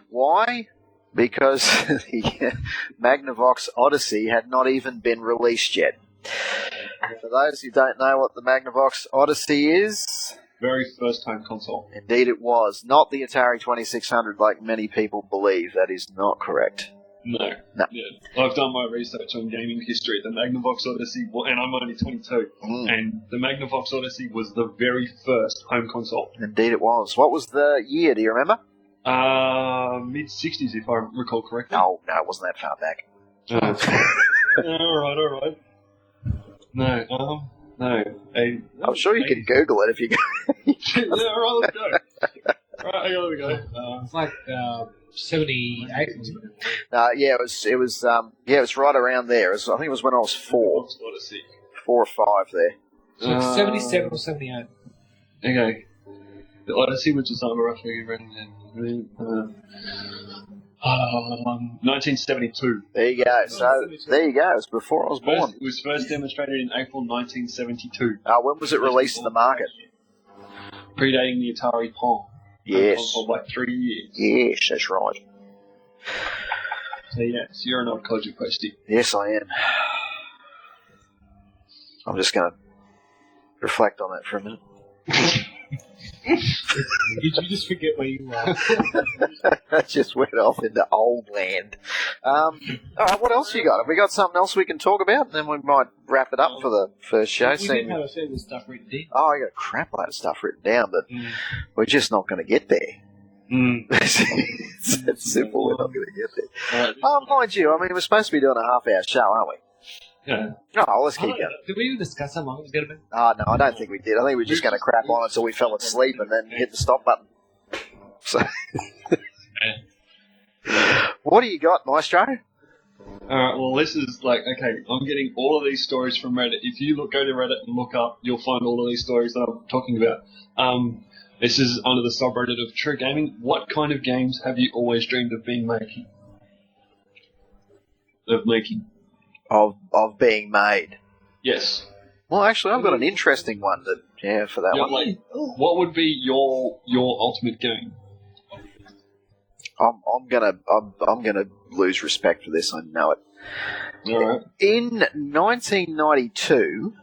S1: Why? Because the Magnavox Odyssey had not even been released yet. For those who don't know what the Magnavox Odyssey is,
S3: Very first home console.
S1: indeed it was. Not the Atari 2600 like many people believe. That is not correct.
S3: No.
S1: No.
S3: Yeah. I've done my research on gaming history. The Magnavox Odyssey, and I'm only 22,
S1: Mm.
S3: and the Magnavox Odyssey was the very first home console.
S1: Indeed it was. What was the year? Do you remember?
S3: Mid-60s, if I recall correctly.
S1: No, it wasn't that far back.
S3: All right. No, no.
S1: I'm sure you can Google it if you go.
S3: Yeah, all right, let's go. Right, there we go.
S2: It's like 78, wasn't it?
S1: Yeah, it was right around there. I think it was when I was four
S3: Magnavox Odyssey.
S1: or five there.
S2: So it's 77 or 78.
S3: Okay. The Odyssey, which is roughly around 1972.
S1: There you go. So there you go. It was before I was born.
S3: It was first demonstrated in April 1972,
S1: When was it released in the market?
S3: predating the Atari Pong.
S1: Yes.
S3: Console by 3 years.
S1: Yes, that's right.
S3: So yes, you're an old college postie.
S1: Yes, I am. I'm just going to reflect on that for a minute.
S2: Did you just forget where you are?
S1: That just went off into old land. All right, what else you got? Have we got something else we can talk about? And then we might wrap it up for the first show.
S2: We did have a fair bit of stuff written down.
S1: Oh, I got a crap load of stuff written down, but we're just not going to get there. It's that simple. We're not going to get there. Mind you, I mean, we're supposed to be doing a half-hour show, aren't we?
S3: Yeah.
S1: Oh, let's keep going.
S2: Did we even discuss how long it was going to be?
S1: Oh, no, I don't think we did. I think we were just going to crap on until we fell asleep and then hit the stop button. So, what do you got, Maestro?
S3: Alright, well, this is like, okay, I'm getting all of these stories from Reddit. If you go to Reddit and look up, you'll find all of these stories that I'm talking about. This is under the subreddit of True Gaming. What kind of games have you always dreamed of making?
S1: Of being made.
S3: Yes.
S1: Well, actually, I've got an interesting one for that one.
S3: Like, what would be your ultimate game?
S1: I'm gonna lose respect for this. I know it.
S3: All right.
S1: In 1992,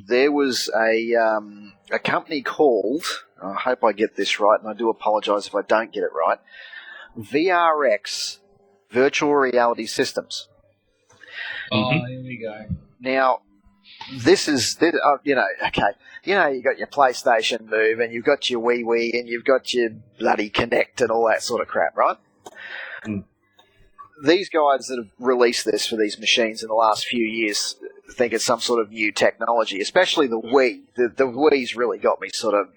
S1: there was a company called. I hope I get this right, and I do apologise if I don't get it right. VRX, Virtual Reality Systems.
S2: Oh, here we go.
S1: Now, this is, okay, you got your PlayStation Move, and you've got your Wii, and you've got your bloody Kinect and all that sort of crap, right? These guys that have released this for these machines in the last few years think it's some sort of new technology, especially the Wii. The Wii's really got me sort of,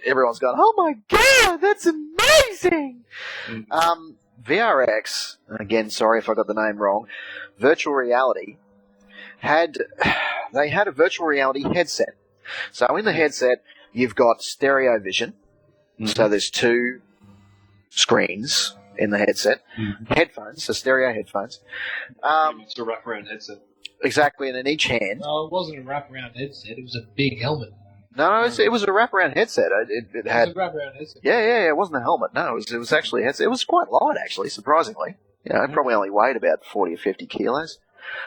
S1: everyone's going, oh my god, that's amazing! VRX, again, sorry if I got the name wrong, Virtual Reality, had a virtual reality headset. So in the headset, you've got stereo vision. So there's two screens in the headset. Headphones, so stereo headphones.
S3: It's a wraparound headset.
S1: Exactly, and in each hand.
S2: No, it wasn't a wraparound headset. It was a big helmet.
S1: No, it was a wraparound headset. It had.
S2: It was a wraparound headset.
S1: Yeah. It wasn't a helmet. No, it was actually a headset. It was quite light, actually, surprisingly. It probably only weighed about 40 or 50 kilos.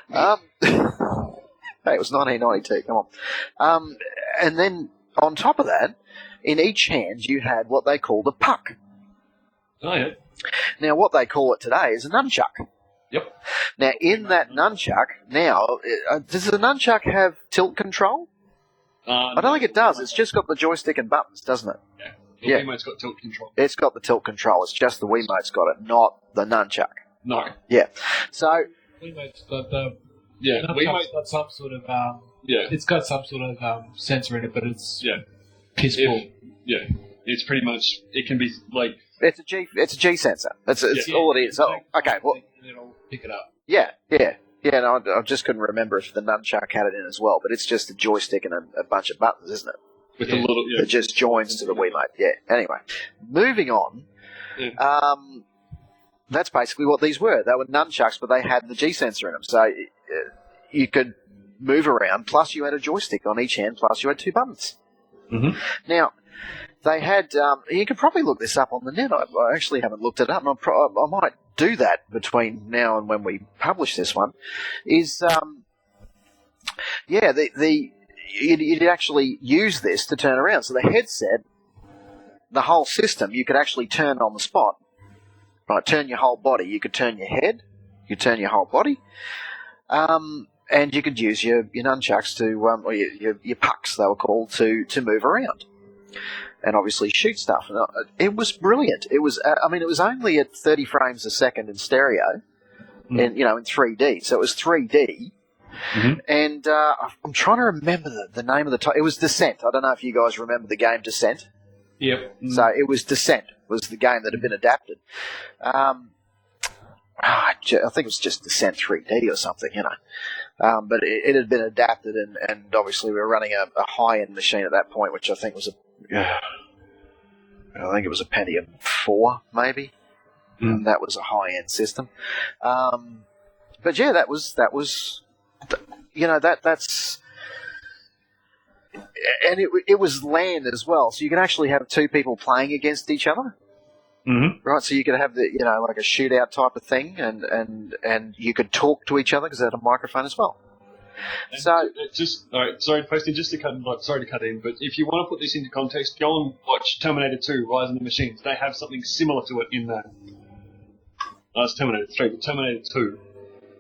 S1: Hey, it was 1992. Come on. And then on top of that, in each hand you had what they called a puck.
S3: Oh yeah.
S1: Now, what they call it today is a nunchuck.
S3: Yep.
S1: Now, in that nunchuck, does the nunchuck have tilt control? I don't think it does. It's just got the joystick and buttons, doesn't it?
S3: Yeah. The Wiimote's got tilt control.
S1: It's got the tilt control. It's just the Wiimote's got it, not the nunchuck.
S3: No.
S1: Yeah. So.
S2: Wiimote's got the.
S3: Yeah.
S2: Wiimote's got some sort of. It's got some sort of sensor in it, but it's.
S3: Yeah.
S2: Piss full.
S3: Yeah. It's pretty much. It can be like.
S1: It's a G sensor. That's all it is. Oh, okay. Well.
S2: It'll pick it up.
S1: Yeah. No, I just couldn't remember if the nunchuck had it in as well, but it's just a joystick and a bunch of buttons, isn't it?
S3: With a little,
S1: It just joins to the Wiimote. Yeah. Anyway, moving on.
S3: Yeah.
S1: That's basically what these were. They were nunchucks, but they had the G sensor in them, so you could move around. Plus, you had a joystick on each hand. Plus, you had two buttons. Now, they had. You could probably look this up on the net. I actually haven't looked it up, and I might do that between now and when we publish this one. You'd actually use this to turn around. So the headset, the whole system, you could actually turn on the spot. Right, turn your whole body. You could turn your head. You could turn your whole body. And you could use your nunchucks to, or your pucks, they were called, to move around. And obviously shoot stuff. And it was brilliant. It was, it was only at 30 frames a second in stereo, and in 3D. So it was 3D. And I'm trying to remember the name of the title. It was Descent. I don't know if you guys remember the game Descent.
S3: Yep.
S1: So it was Descent was the game that had been adapted. I think it was just Descent 3D or something, but it had been adapted, and obviously we were running a high-end machine at that point, which I think was I think it was a Pentium 4, maybe. And that was a high-end system. But yeah, that's. And it was LAN as well, so you could actually have two people playing against each other. Right, so you could have like a shootout type of thing, and you could talk to each other because they had a microphone as well.
S3: And
S1: So-
S3: all right, sorry, Posty, sorry to cut in, but if you want to put this into context, go and watch Terminator 2: Rise of the Machines. They have something similar to it in that. It's Terminator 3, but Terminator 2,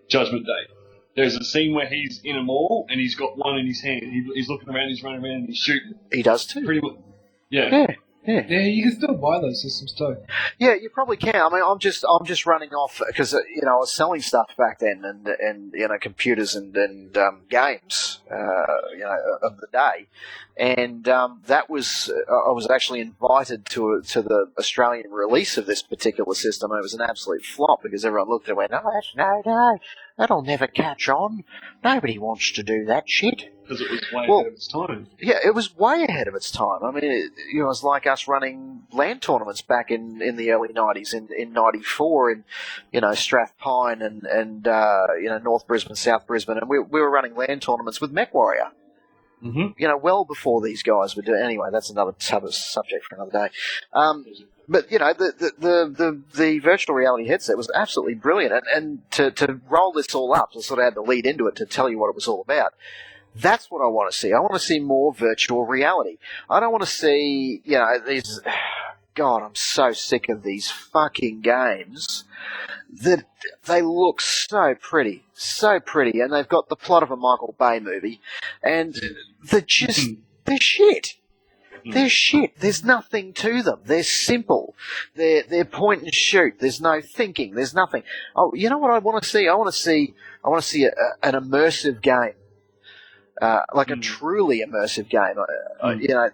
S3: Judgment Day. There's a scene where he's in a mall and he's got one in his hand. He's looking around, he's running around, and he's shooting.
S1: He does too.
S3: Pretty much. Yeah.
S1: Yeah. Yeah.
S2: Yeah, you can still buy those systems too.
S1: Yeah, you probably can. I mean, I'm just running off because I was selling stuff back then, and computers and games, of the day, and that was I was actually invited to the Australian release of this particular system, and it was an absolute flop because everyone looked at it and went, no, that'll never catch on. Nobody wants to do that shit.
S3: Because it was way ahead of its time.
S1: Yeah, it was way ahead of its time. I mean, it was like us running land tournaments back in the early 90s, in 94, in, Strathpine and North Brisbane, South Brisbane, and we were running land tournaments with MechWarrior.
S3: Mm-hmm.
S1: Well before these guys were doing. Anyway, that's another subject for another day. But the virtual reality headset was absolutely brilliant, and to roll this all up, to sort of add the lead into it to tell you what it was all about. That's what I want to see. I want to see more virtual reality. I don't want to see, these. God, I'm so sick of these fucking games that they look so pretty, and they've got the plot of a Michael Bay movie, and they're shit. They're shit. There's nothing to them. They're simple. They're point and shoot. There's no thinking. There's nothing. Oh, you know what I want to see? I want to see an immersive game. Like a truly immersive game,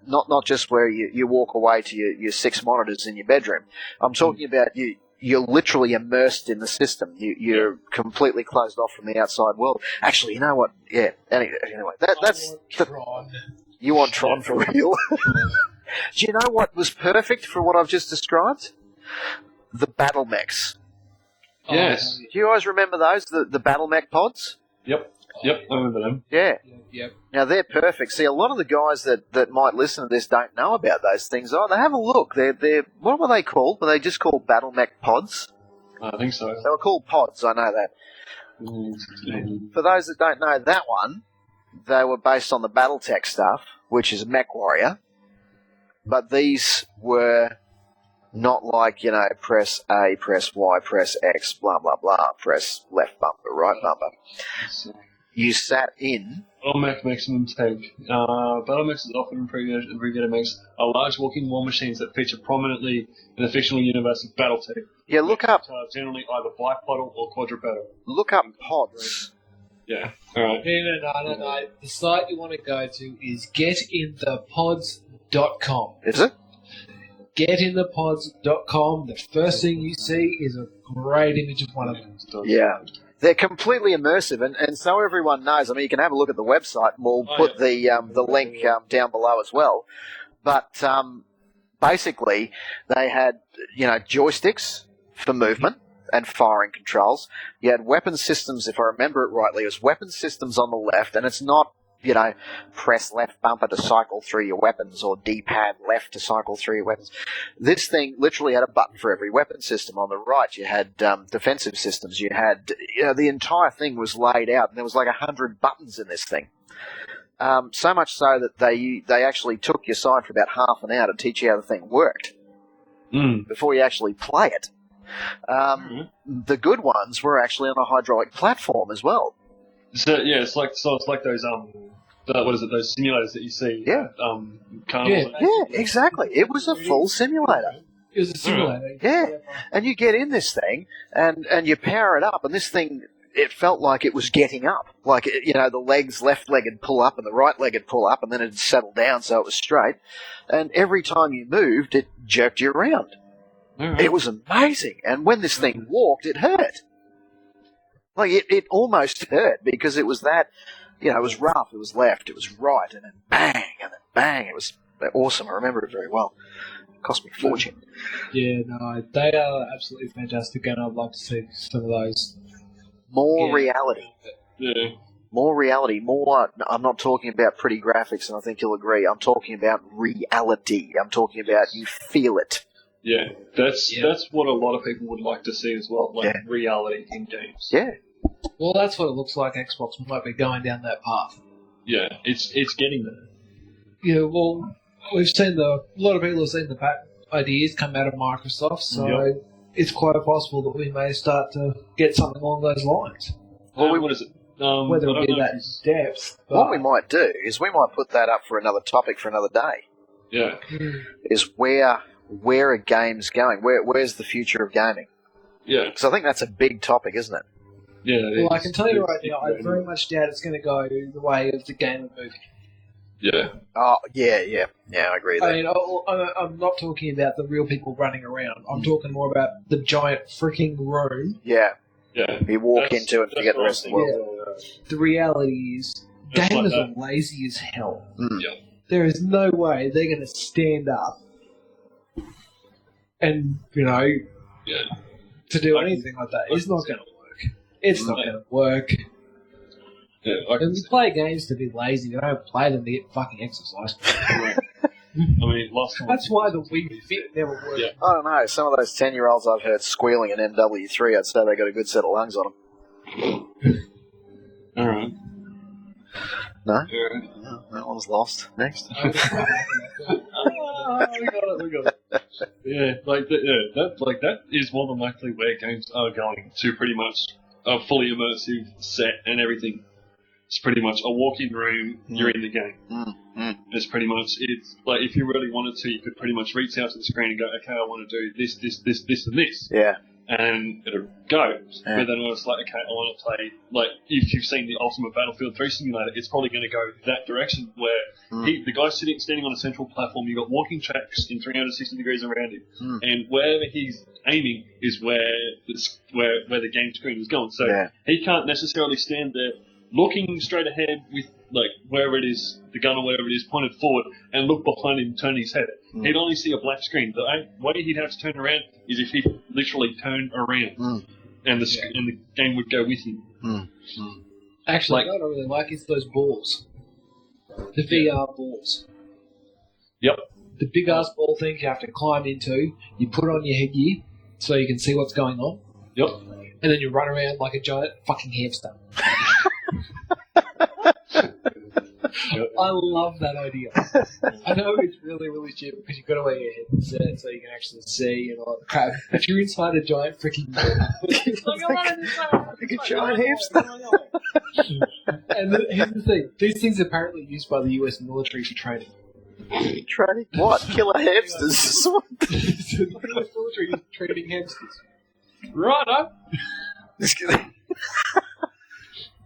S1: not just where you walk away to your 6 monitors in your bedroom. I'm talking about you're literally immersed in the system. You're completely closed off from the outside world. Actually, you know what? Yeah. Anyway, that's
S2: Tron.
S1: You want Tron for real? Do you know what was perfect for what I've just described? The battle mechs.
S3: Yes.
S1: Do you guys remember those? The battle mech pods?
S3: Yep, I remember them.
S1: Yeah.
S2: Yep.
S1: Now, they're perfect. See, a lot of the guys that might listen to this don't know about those things. Oh, they have a look. They're what were they called? Were they just called battle mech pods?
S3: I think so.
S1: They were called pods, I know that. For those that don't know that one, they were based on the Battletech stuff, which is MechWarrior. But these were not like, press A, press Y, press X, blah, blah, blah, press left bumper, right bumper. You sat in...
S3: Battlemech Maximum Tank. Battlemechs is often abbreviated mechs are large walking war machines that feature prominently in the fictional universe of Battletech.
S1: Yeah, look up...
S3: generally either bipedal or quadrupedal.
S1: Look up pods.
S3: Yeah, alright.
S2: No. The site you want to go to is getinthepods.com.
S1: Is it?
S2: Getinthepods.com. The first thing you see is a great image of one of them.
S1: Yeah. They're completely immersive, and so everyone knows. I mean, you can have a look at the website, and we'll put the link down below as well. But basically, they had joysticks for movement and firing controls. You had weapon systems, if I remember it rightly. It was weapon systems on the left, and it's not press left bumper to cycle through your weapons or D-pad left to cycle through your weapons. This thing literally had a button for every weapon system. On the right, you had defensive systems. You had, the entire thing was laid out, and there was like 100 buttons in this thing. So much so that they actually took your side for about half an hour to teach you how the thing worked before you actually play it. The good ones were actually on a hydraulic platform as well.
S3: So yeah, it's like those those simulators that you see.
S1: Yeah.
S3: Carnivals.
S1: Yeah, exactly. It was a full simulator.
S2: It was a simulator.
S1: Yeah, and you get in this thing and you power it up, and this thing, it felt like it was getting up. Like, the left leg would pull up and the right leg would pull up, and then it'd settle down so it was straight. And every time you moved, it jerked you around.
S3: Right.
S1: It was amazing. And when this thing walked, it hurt. Like, it almost hurt because it was that, it was rough, it was left, it was right, and then bang. It was awesome. I remember it very well. It cost me a fortune.
S2: Yeah, no, they are absolutely fantastic, and I'd like to see some of those.
S1: More reality.
S3: Yeah.
S1: More reality. More. I'm not talking about pretty graphics, and I think you'll agree. I'm talking about reality. I'm talking about you feel it.
S3: Yeah, that's what a lot of people would like to see as well, like reality in games.
S1: Yeah.
S2: Well, that's what it looks like. Xbox might be going down that path.
S3: Yeah, it's getting there.
S2: Yeah, well, we've seen a lot of people have seen the ideas come out of Microsoft, so it's quite possible that we may start to get something along those lines.
S3: Well, what is it?
S2: Whether
S3: I
S2: it
S3: don't
S2: be
S3: know
S2: that
S3: if it's-
S2: depth.
S1: What we might do is we might put that up for another topic for another day.
S3: Yeah.
S1: Is where are games going? Where's the future of gaming?
S3: Yeah.
S1: Because I think that's a big topic, isn't it?
S3: Yeah.
S2: Well, I can tell you right now, I very much doubt it's going to go the way of the game and movie.
S3: Yeah.
S1: Oh, yeah, I agree with
S2: I
S1: that.
S2: mean, I'm not talking about the real people running around. I'm talking more about the giant freaking room.
S1: Yeah,
S3: Yeah.
S1: you walk
S3: That's-
S1: into it and forget
S3: that's
S1: the rest of the
S3: what I
S1: world.
S3: think.
S2: The reality is,
S3: Just
S2: gamers
S3: like
S2: are lazy as hell.
S1: Mm.
S3: Yeah.
S2: There is no way they're going to stand up and,
S3: Yeah.
S2: to do
S3: I can-
S2: anything like that.
S3: I
S2: It's
S3: can
S2: not
S3: see
S2: going to work. It's not
S3: Yeah.
S2: going to work.
S3: Yeah. I
S2: And we play games to be lazy. We don't play them to get fucking exercise.
S3: mean, last time.
S2: That's why the Wii Fit never worked.
S3: Yeah.
S1: I don't know. Some of those 10-year-olds I've heard squealing in MW3, I'd say they got a good set of lungs on them.
S3: All right.
S1: No?
S3: Yeah.
S1: No, that one's lost. Next.
S3: We got it. Yeah, that is more than likely where games are going to. Pretty much a fully immersive set and everything. It's pretty much a walk-in room. You're in the game. It's pretty much it's like if you really wanted to, you could pretty much reach out to the screen and go, okay, I want to do this, and this,
S1: Yeah.
S3: and it'll go.
S1: Yeah.
S3: But then I was like, okay, I want to play like if you've seen the Ultimate Battlefield 3 simulator, it's probably going to go that direction where the guy's standing on a central platform. You've got walking tracks in 360 degrees around him, and wherever he's aiming is where the game screen is going. So
S1: Yeah.
S3: he can't necessarily stand there looking straight ahead with like wherever it is, the gun or whatever it is, pointed forward, and look behind him, turn his head. He'd only see a black screen. The way he'd have to turn around is if he literally turned around, and the game would go with him.
S2: Actually,
S3: Like-
S2: what I really like is those balls. The VR balls.
S3: Yep.
S2: The big ass ball things you have to climb into. You put it on your headgear so you can see what's going on.
S3: Yep.
S2: And then you run around like a giant fucking hamster. I love that idea. I know it's really, really stupid because you've got to wear your headset so you can actually see and all that crap. But you're inside a giant freaking
S1: Like a giant hamster.
S2: And here's the thing: these things are apparently used by the US military for training.
S1: Training? What? Killer hamsters?
S2: So the US military is training hamsters.
S3: Righto.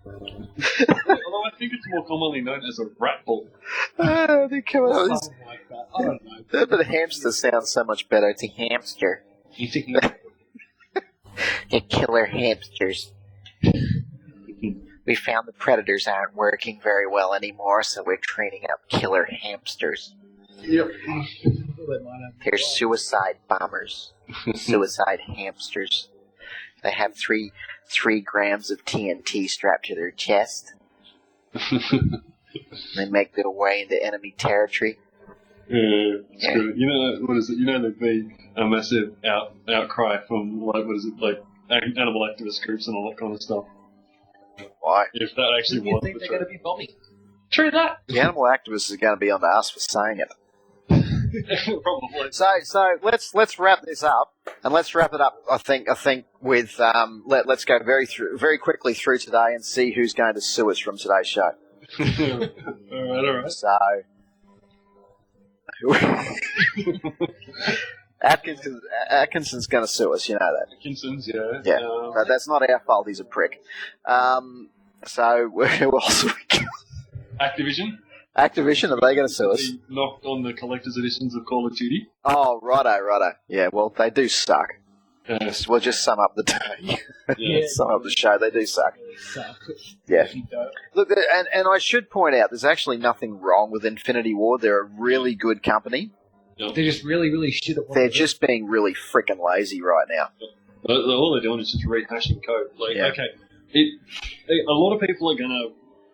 S3: Although I think it's more commonly known as a rat ball.
S1: They come out with this-
S2: Something like that. I don't know.
S1: But hamster sounds so much better. It's a hamster.
S3: You thinking?
S1: The killer hamsters. We found the predators aren't working very well anymore, so we're training up killer hamsters.
S3: Yep.
S2: They might have.
S1: They're suicide bombers. Suicide hamsters. They have three grams of TNT strapped to their chest. They make their way into enemy territory.
S3: Yeah, it's
S1: Yeah.
S3: good. You know what is it? You know there'd be a massive outcry from like what is it like animal activist groups and all that kind of stuff.
S1: Why?
S3: If that actually
S2: You
S3: was
S2: think
S3: the
S2: they're
S3: truth.
S2: going to be bombing?
S3: True that.
S1: The animal activists are going to be on to us for saying it.
S3: Probably.
S1: So let's wrap this up, and let's wrap it up. I think with let's go very quickly through today and see who's going to sue us from today's show.
S3: all right.
S1: So Atkinson's going to sue us. You know that.
S3: Atkinson's, yeah.
S1: Yeah. No, that's not our fault. He's a prick. So who else?
S3: Activision.
S1: Activision, are they going to sue us?
S3: He knocked on the collector's editions of Call of Duty.
S1: Oh, righto. Yeah, well, they do suck.
S3: Yes.
S1: We'll just sum up the day.
S3: Yeah.
S1: Sum up the show. They do suck.
S2: Suck.
S1: Yeah.
S2: If you don't.
S1: Look, and I should point out, there's actually nothing wrong with Infinity Ward. They're a really good company.
S2: They're just really, really shit at what
S1: They're
S2: they do.
S1: just being really freaking lazy right now.
S3: All they're doing is just rehashing code. Like,
S1: Yeah.
S3: okay, a lot of people are going to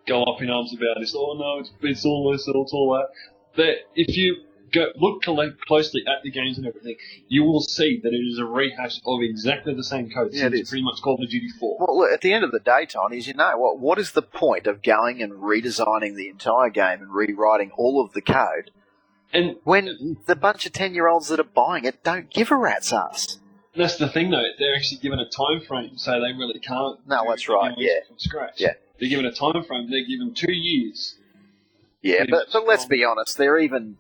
S3: go up in arms about this. Oh no, it's all this, it's all that. But if you look closely at the games and everything, you will see that it is a rehash of exactly the same code.
S1: Yeah, it
S3: since
S1: is.
S3: Pretty much Call of Duty 4.
S1: Well, look, at the end of the day, Tony, as you know, what is the point of going and redesigning the entire game and rewriting all of the code
S3: And
S1: when the bunch of 10-year-olds that are buying it don't give a rat's ass?
S3: that's the thing, though. They're actually given a time frame, so they really can't.
S1: No,
S3: do
S1: that's right,
S3: anything
S1: yeah.
S3: From scratch.
S1: Yeah.
S3: They're given a time frame. They're given 2 years.
S1: Yeah,
S3: Pretty
S1: but
S3: much.
S1: let's be honest, they're even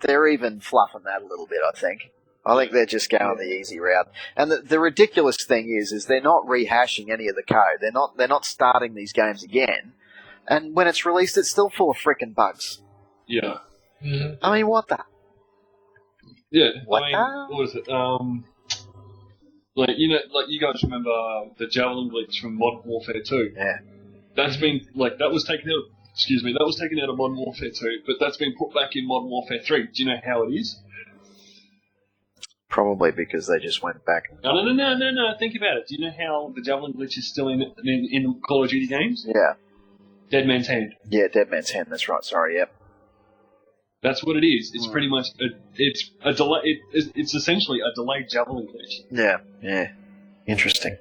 S1: fluffing that a little bit, I think. I think they're just going the easy route. And the ridiculous thing is they're not rehashing any of the code. They're not starting these games again. And when it's released, it's still full of frickin' bugs.
S3: Yeah.
S2: Mhm.
S1: I mean, what the?
S3: Yeah.
S1: What
S3: I mean, what was it? Like you guys remember the Javelin glitch from Modern Warfare 2?
S1: Yeah.
S3: That's been that was taken out. Excuse me, that was taken out of Modern Warfare 2, but that's been put back in Modern Warfare 3. Do you know how it is?
S1: Probably because they just went back.
S3: No. Think about it. Do you know how the Javelin glitch is still in Call of Duty games?
S1: Yeah.
S3: Dead Man's Hand.
S1: Yeah, Dead Man's Hand, that's right, sorry, yep.
S3: That's what it is. It's pretty much it's a delay. It's essentially a delayed Javelin glitch.
S1: Yeah. Interesting.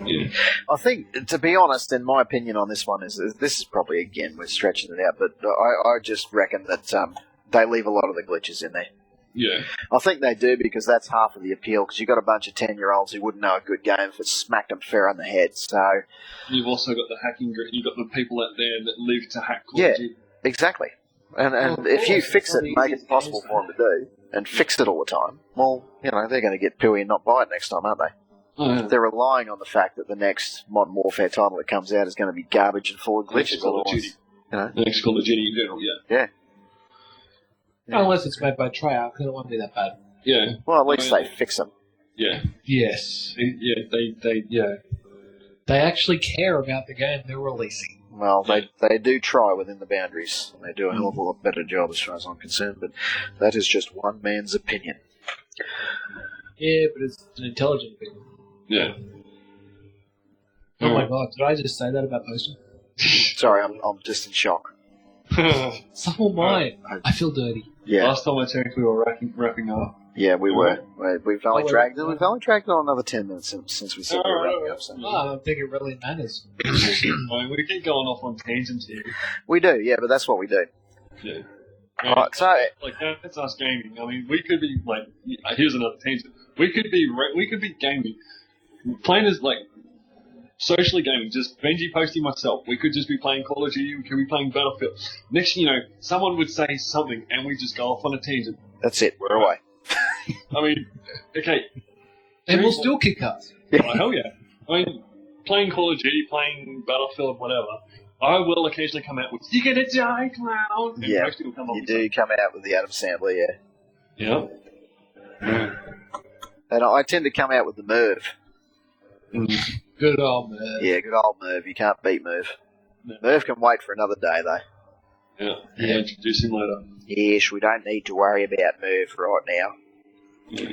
S3: Yeah.
S1: I think, to be honest, in my opinion on this one, is this is probably, again, we're stretching it out, but I just reckon that they leave a lot of the glitches in there.
S3: Yeah.
S1: I think they do because that's half of the appeal, because you've got a bunch of 10-year-olds who wouldn't know a good game if it smacked them fair on the head, so...
S3: You've also got the hacking group. You've got the people out there that live to hack Call
S1: Yeah.
S3: of Duty.
S1: Exactly. And
S2: Well,
S1: if you
S2: of course,
S1: fix it
S2: it's
S1: and
S2: one
S1: make
S2: of
S1: it
S2: these
S1: possible
S2: games
S1: for them to do, and fix it all the time, well, they're going to get pooey and not buy it next time, aren't they?
S3: Oh, yeah.
S1: They're relying on the fact that the next Modern Warfare title that comes out is going to be garbage and full of glitches.
S3: Next Call of Duty.
S1: You know?
S3: The next Call of Duty in general, yeah.
S2: Unless it's made by Treyarch, it won't be that bad.
S3: Yeah.
S1: Well, at least
S3: I
S1: they
S3: mean,
S1: fix them.
S3: Yeah.
S2: Yes.
S3: Yeah, yeah.
S2: They actually care about the game they're releasing.
S1: Well, they do try within the boundaries. They do a hell of a lot better job as far as I'm concerned, but that is just one man's opinion.
S2: Yeah, but it's an intelligent thing.
S3: Yeah.
S2: Oh my god, did I just say that about Postal?
S1: Sorry, I'm just in shock.
S2: So am I. I feel dirty.
S1: Yeah,
S3: Last time I checked, we were wrapping up.
S1: yeah, we were. We've only
S2: Oh,
S1: dragged
S2: we're-
S1: we've only dragged on another 10 minutes since we said we were wrapping up. So.
S2: Oh, I don't think it really matters.
S3: I mean, we keep going off on tangents here.
S1: We do, yeah, but that's what we do.
S3: Yeah.
S1: Right, so
S3: Like that's us gaming. I mean, we could be like. Here's another tangent. We could be gaming, playing as like socially gaming. Just Benji posting myself. We could just be playing Call of Duty. We could be playing Battlefield. Next, thing you know, someone would say something, and we just go off on a tangent.
S1: that's it. We're away.
S3: I mean, okay.
S2: And we'll still kick us.
S3: Oh, hell yeah. I mean, playing Call of Duty, playing Battlefield, whatever. I will occasionally come out with "You gonna die, clown." And
S1: Yeah,
S3: most people come up
S1: You
S3: with
S1: do come out with the Adam Sandler, yeah.
S3: something. Yeah.
S1: And I tend to come out with the Merv.
S2: Good old man.
S1: Yeah, good old Merv. You can't beat Merv.
S3: No.
S1: Merv can wait for another day, though.
S3: Yeah. Yeah. Introduce him later.
S1: Yes, we don't need to worry about Merv right now.
S3: Yeah.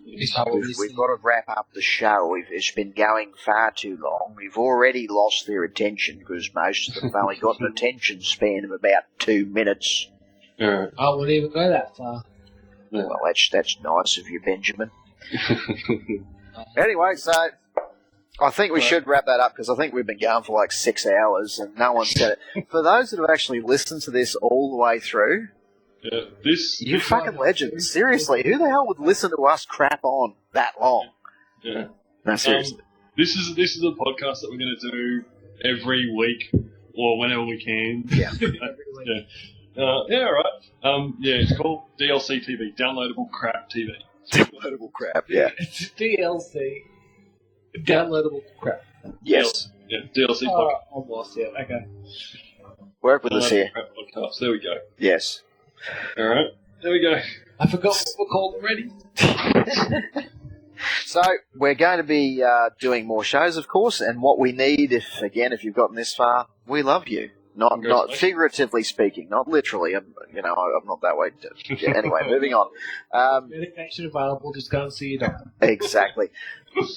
S2: He's probably
S1: We've got to wrap up the show. It's been going far too long. We've already lost their attention because most of them have only got an attention span of about 2 minutes.
S3: Alright.
S2: I wouldn't even go that far.
S1: Well, that's nice of you, Benjamin. Anyway, so I think we should wrap that up because I think we've been going for like 6 hours and no one's said it. For those that have actually listened to this all the way through,
S3: Yeah. This.
S1: you fucking legends. Seriously, who the hell would listen to us crap on that long?
S3: Yeah.
S1: No, seriously.
S3: This is a podcast that we're going to do every week or whenever we can.
S1: Yeah.
S3: Yeah, alright. Yeah, it's called DLC TV, Downloadable Crap TV.
S1: Downloadable crap, yeah.
S2: It's DLC. Downloadable crap.
S1: Yes.
S3: Yeah, DLC
S2: Oh,
S3: podcast.
S2: almost, yeah. Okay.
S1: Work with us here.
S3: Crap podcast. There we go.
S1: Yes.
S3: Alright, there we go.
S2: I forgot what we're called already.
S1: So we're going to be doing more shows, of course, and what we need, if you've gotten this far, we love you. Not
S3: Congratulations.
S1: figuratively speaking, not literally. I'm not that way. Yeah, anyway, moving on.
S2: Medication available, just go and see your doctor.
S1: Exactly.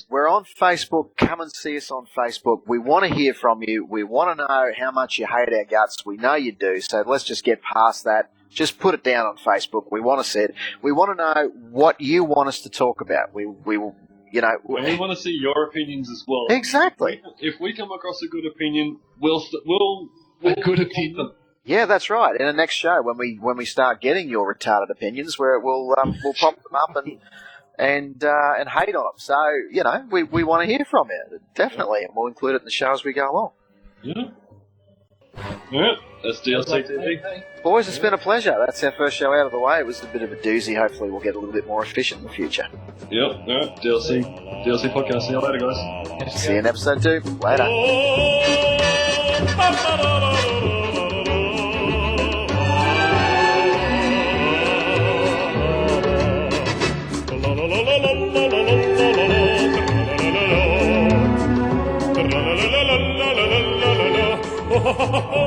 S1: We're on Facebook. Come and see us on Facebook. We want to hear from you. We want to know how much you hate our guts. We know you do, so let's just get past that. just put it down on Facebook. We want to see it. We want to know what you want us to talk about. We you know,
S3: And we want to see your opinions as well.
S1: exactly.
S3: If we come across a good opinion, we'll
S2: A good opinion.
S1: Yeah, that's right. In the next show, when we start getting your retarded opinions, where we'll pop them up and hate on them. So you know, we want to hear from you definitely, and we'll include it in the show as we go along.
S3: Yeah. Yeah, that's DLC TV.
S1: Boys, it's been a pleasure. That's our first show out of the way. It was a bit of a doozy. Hopefully, we'll get a little bit more efficient in the future.
S3: Yep, alright, DLC podcast. See you later, guys.
S1: See you in episode 2. Later.
S4: Oh